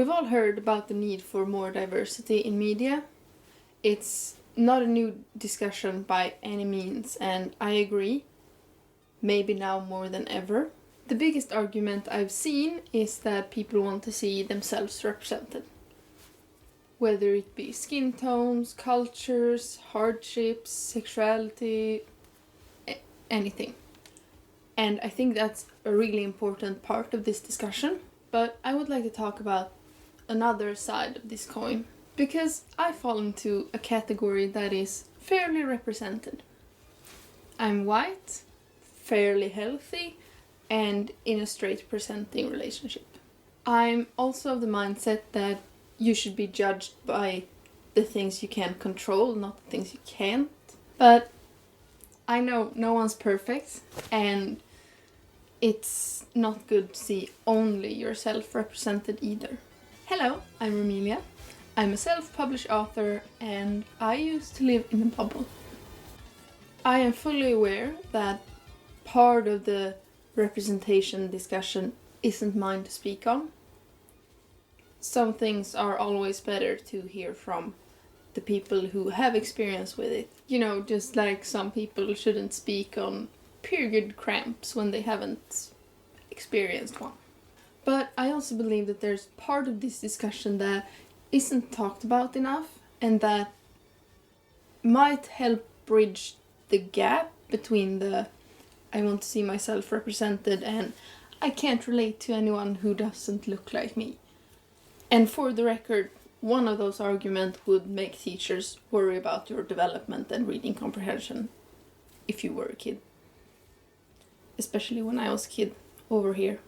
We've all heard about the need for more diversity in media. It's not a new discussion by any means, and I agree. Maybe now more than ever. The biggest argument I've seen is that people want to see themselves represented. Whether it be skin tones, cultures, hardships, sexuality, anything. And I think that's a really important part of this discussion. But I would like to talk about another side of this coin. Because I fall into a category that is fairly represented. I'm white, fairly healthy, and in a straight presenting relationship. I'm also of the mindset that you should be judged by the things you can control, not the things you can't. But I know no one's perfect, and it's not good to see only yourself represented either. Hello, I'm Romelia. I'm a self-published author, and I used to live in a bubble. I am fully aware that part of the representation discussion isn't mine to speak on. Some things are always better to hear from the people who have experience with it. You know, just like some people shouldn't speak on period cramps when they haven't experienced one. But I also believe that there's part of this discussion that isn't talked about enough, and that might help bridge the gap between the I want to see myself represented and I can't relate to anyone who doesn't look like me. And for the record, one of those arguments would make teachers worry about your development and reading comprehension if you were a kid. Especially when I was a kid over here.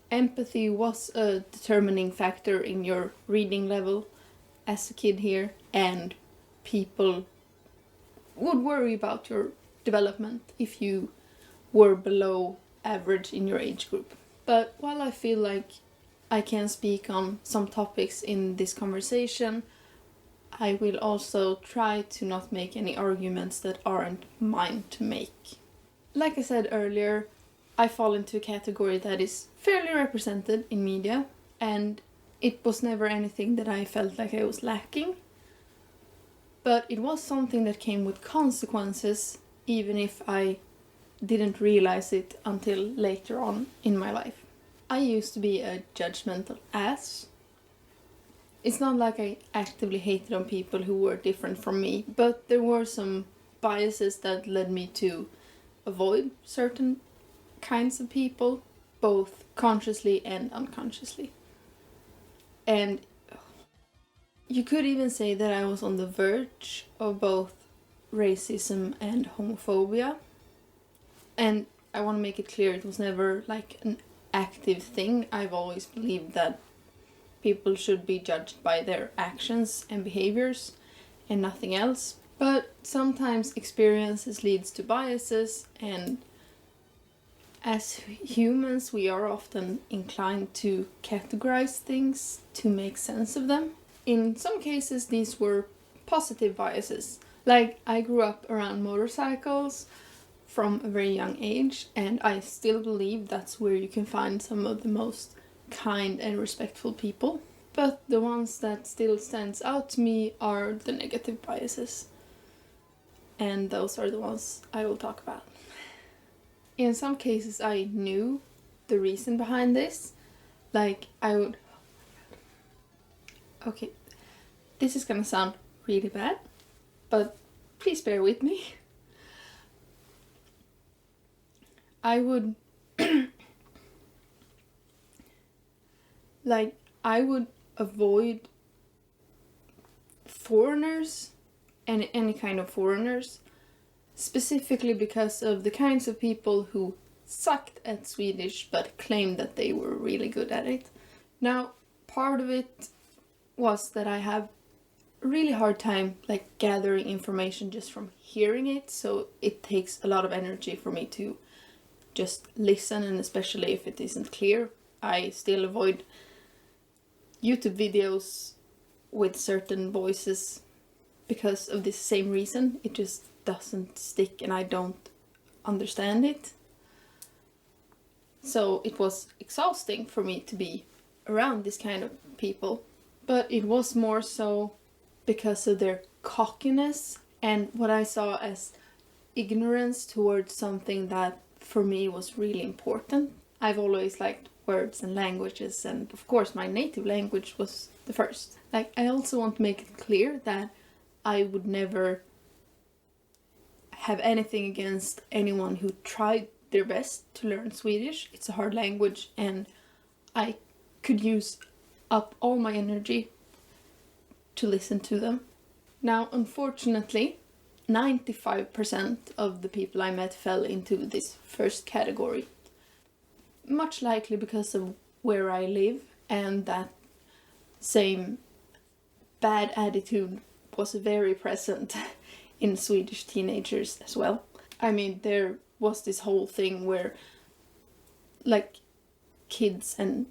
Empathy was a determining factor in your reading level as a kid here, and people would worry about your development if you were below average in your age group. But while I feel like I can speak on some topics in this conversation, I will also try to not make any arguments that aren't mine to make. Like I said earlier, I fall into a category that is fairly represented in media, and it was never anything that I felt like I was lacking. But it was something that came with consequences, even if I didn't realize it until later on in my life. I used to be a judgmental ass. It's not like I actively hated on people who were different from me, but there were some biases that led me to avoid certain kinds of people, both consciously and unconsciously. And you could even say that I was on the verge of both racism and homophobia. And I want to make it clear, it was never like an active thing. I've always believed that people should be judged by their actions and behaviors and nothing else. But sometimes experiences leads to biases, and as humans we are often inclined to categorize things to make sense of them. In some cases these were positive biases. Like, I grew up around motorcycles from a very young age, and I still believe that's where you can find some of the most kind and respectful people. But the ones that still stands out to me are the negative biases. And those are the ones I will talk about. In some cases I knew the reason behind this. Like, I would... Okay, this is gonna sound really bad, but please bear with me. I would I would avoid foreigners and any kind of foreigners, specifically because of the kinds of people who sucked at Swedish but claimed that they were really good at it. Now, part of it was that I have a really hard time gathering information just from hearing it, so it takes a lot of energy for me to just listen, and especially if it isn't clear. I still avoid YouTube videos with certain voices because of this same reason. It just doesn't stick and I don't understand it. So it was exhausting for me to be around this kind of people, but it was more so because of their cockiness and what I saw as ignorance towards something that for me was really important. I've always liked words and languages, and of course my native language was the first. Like, I also want to make it clear that I would never have anything against anyone who tried their best to learn Swedish. It's a hard language and I could use up all my energy to listen to them. Now, unfortunately, 95% of the people I met fell into this first category. Much likely because of where I live, and that same bad attitude was very present in Swedish teenagers as well. I mean, there was this whole thing where like kids and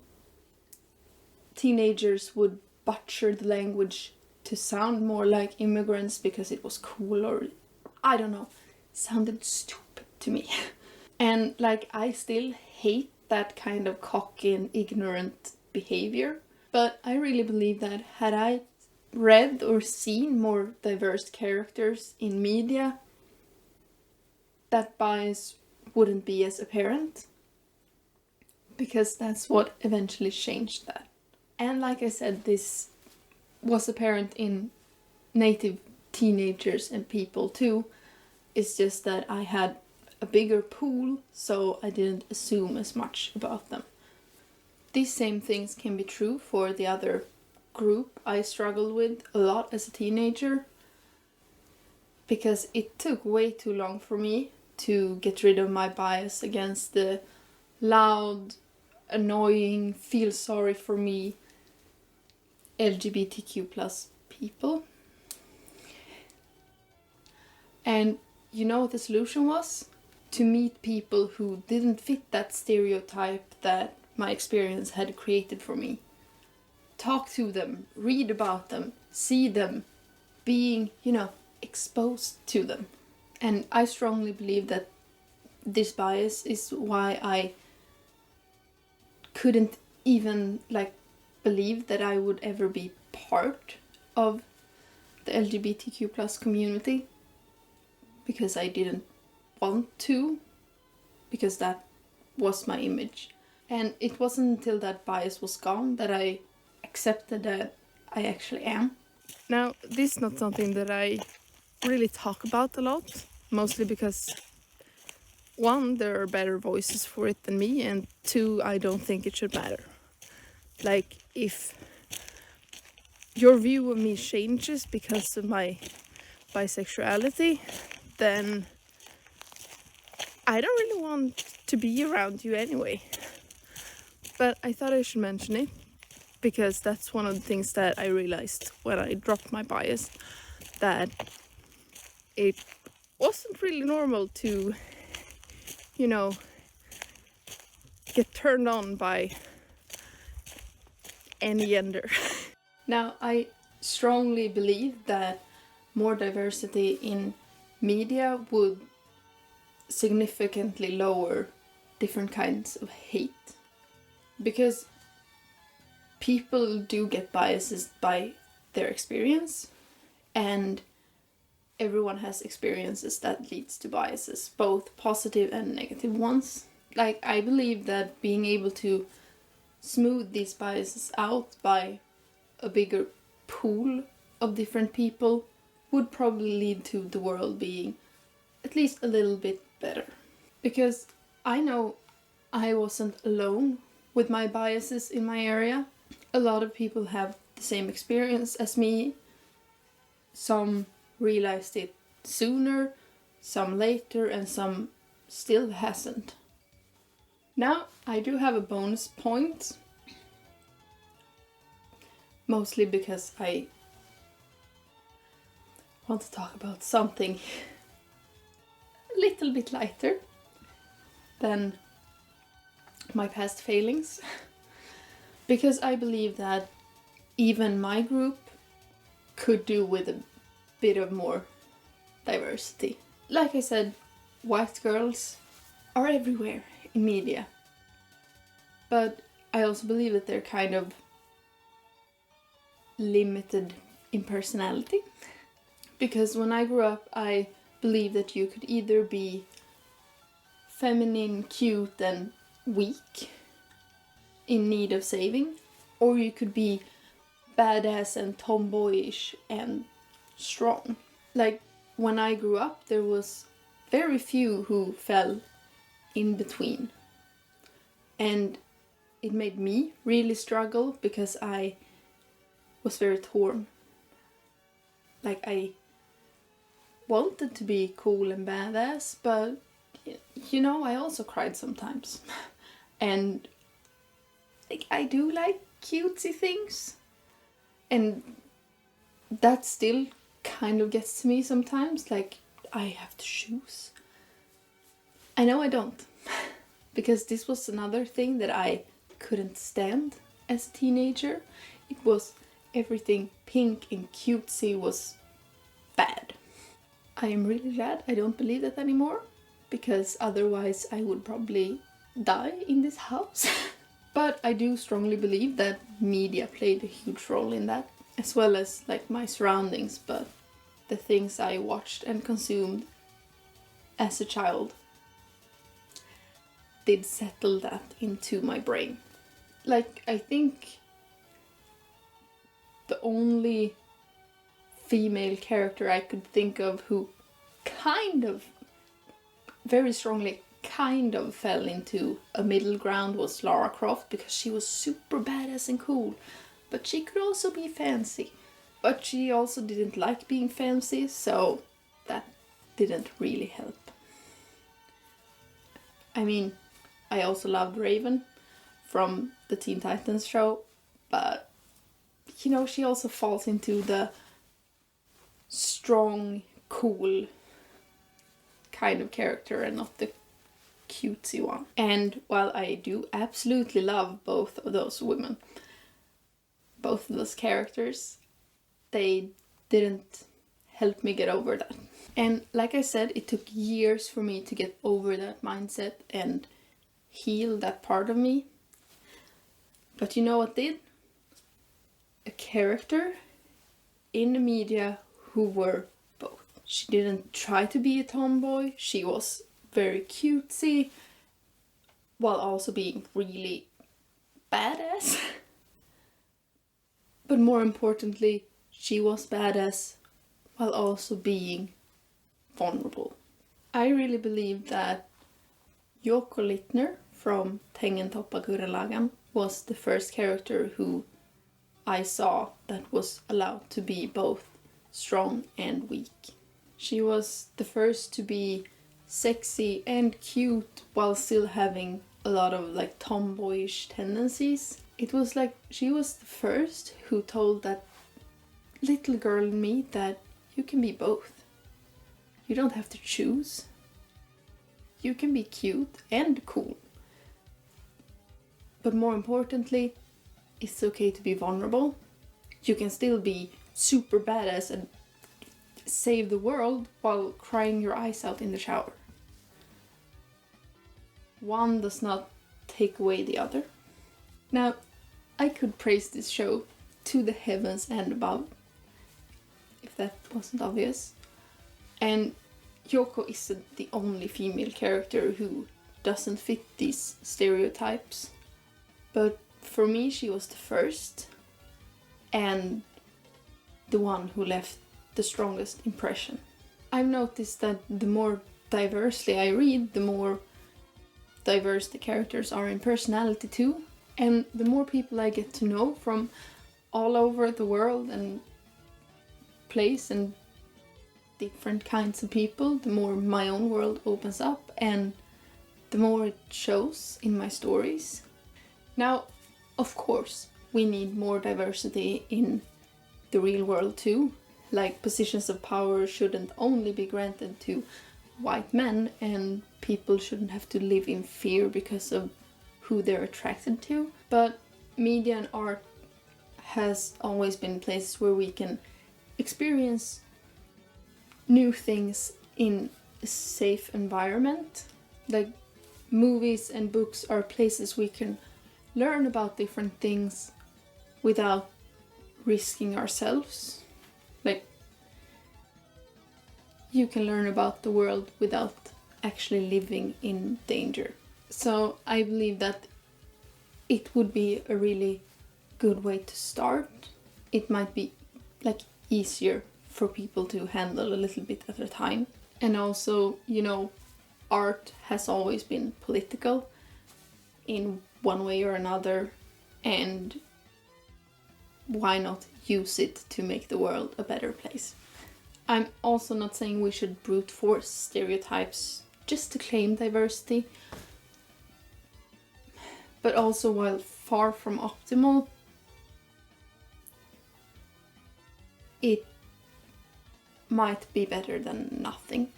teenagers would butcher the language to sound more like immigrants because it was cool, or I don't know, sounded stupid to me. And like, I still hate that kind of cocky and ignorant behavior, but I really believe that had I read or seen more diverse characters in media, that bias wouldn't be as apparent, because that's what eventually changed that. And like I said, this was apparent in native teenagers and people too. It's just that I had a bigger pool, so I didn't assume as much about them. These same things can be true for the other group I struggled with a lot as a teenager, because it took way too long for me to get rid of my bias against the loud, annoying, feel sorry for me LGBTQ plus people. And you know what the solution was? To meet people who didn't fit that stereotype that my experience had created for me. Talk to them, read about them, see them, being, exposed to them. And I strongly believe that this bias is why I couldn't even believe that I would ever be part of the LGBTQ plus community, because I didn't want to, because that was my image. And it wasn't until that bias was gone that I accepted that I actually am. Now, this is not something that I really talk about a lot, mostly because 1, there are better voices for it than me, and 2, I don't think it should matter. Like, if your view of me changes because of my bisexuality, then I don't really want to be around you anyway. But I thought I should mention it, because that's one of the things that I realized when I dropped my bias, that it wasn't really normal to, get turned on by any gender. Now, I strongly believe that more diversity in media would significantly lower different kinds of hate, because people do get biases by their experience, and everyone has experiences that leads to biases, both positive and negative ones. Like, I believe that being able to smooth these biases out by a bigger pool of different people would probably lead to the world being at least a little bit better. Because I know I wasn't alone with my biases in my area. A lot of people have the same experience as me. Some realized it sooner, some later, and some still hasn't. Now, I do have a bonus point, mostly because I want to talk about something a little bit lighter than my past failings. Because I believe that even my group could do with a bit of more diversity. Like I said, white girls are everywhere in media. But I also believe that they're kind of limited in personality. Because when I grew up, I believed that you could either be feminine, cute, and weak, in need of saving, or you could be badass and tomboyish and strong. Like, when I grew up, there was very few who fell in between. And it made me really struggle because I was very torn. Like, I wanted to be cool and badass, but you know, I also cried sometimes. And like, I do like cutesy things, and that still kind of gets to me sometimes. Like, I have to choose. I know I don't, because this was another thing that I couldn't stand as a teenager. It was everything pink and cutesy was bad. I am really glad I don't believe that anymore, because otherwise I would probably die in this house. But I do strongly believe that media played a huge role in that, as well as like my surroundings, but the things I watched and consumed as a child did settle that into my brain. Like, I think the only female character I could think of who kind of, very strongly kind of fell into a middle ground was Lara Croft, because she was super badass and cool, but she could also be fancy. But she also didn't like being fancy, so that didn't really help. I mean, I also loved Raven from the Teen Titans show, but you know, she also falls into the strong, cool kind of character and not the cutesy one. And while I do absolutely love both of those women, both of those characters, they didn't help me get over that. And like I said, it took years for me to get over that mindset and heal that part of me. But you know what did? A character in the media who were both. She didn't try to be a tomboy, she was very cutesy, while also being really badass. But more importantly, she was badass while also being vulnerable. I really believe that Yoko Littner from Tengen Toppa Gurrelagan was the first character who I saw that was allowed to be both strong and weak. She was the first to be sexy and cute while still having a lot of like tomboyish tendencies. It was like she was the first who told that little girl in me that you can be both. You don't have to choose. You can be cute and cool. But more importantly, it's okay to be vulnerable. You can still be super badass and save the world while crying your eyes out in the shower. One does not take away the other. Now, I could praise this show to the heavens and above, if that wasn't obvious. And Yoko isn't the only female character who doesn't fit these stereotypes. But for me, she was the first and the one who left the strongest impression. I've noticed that the more diversely I read, the more diverse the characters are in personality too. And the more people I get to know from all over the world and place and different kinds of people, the more my own world opens up and the more it shows in my stories. Now, of course, we need more diversity in the real world too. Like, positions of power shouldn't only be granted to white men, and people shouldn't have to live in fear because of who they're attracted to. But media and art has always been places where we can experience new things in a safe environment. Like, movies and books are places we can learn about different things without risking ourselves. Like, you can learn about the world without actually living in danger. So I believe that it would be a really good way to start. It might be like easier for people to handle a little bit at a time. And also, you know, art has always been political in one way or another, and why not use it to make the world a better place? I'm also not saying we should brute force stereotypes just to claim diversity, but also, while far from optimal, it might be better than nothing.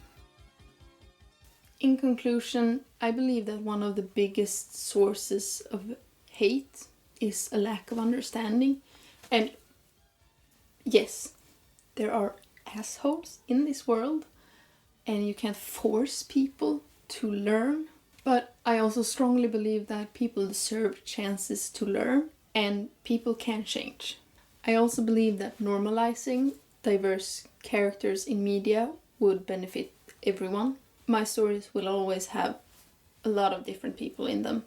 In conclusion, I believe that one of the biggest sources of hate is a lack of understanding. And yes, there are assholes in this world, and you can't force people to learn. But I also strongly believe that people deserve chances to learn, and people can change. I also believe that normalizing diverse characters in media would benefit everyone. My stories will always have a lot of different people in them.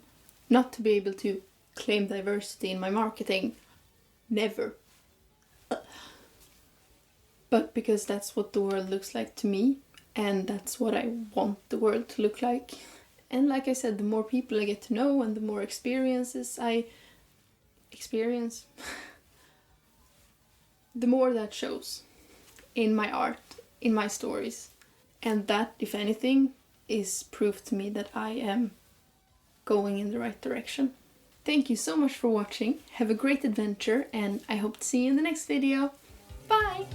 Not to be able to claim diversity in my marketing, never. But because that's what the world looks like to me, and that's what I want the world to look like. And like I said, the more people I get to know and the more experiences I experience, the more that shows in my art, in my stories. And that, if anything, is proof to me that I am going in the right direction. Thank you so much for watching. Have a great adventure, and I hope to see you in the next video. Bye!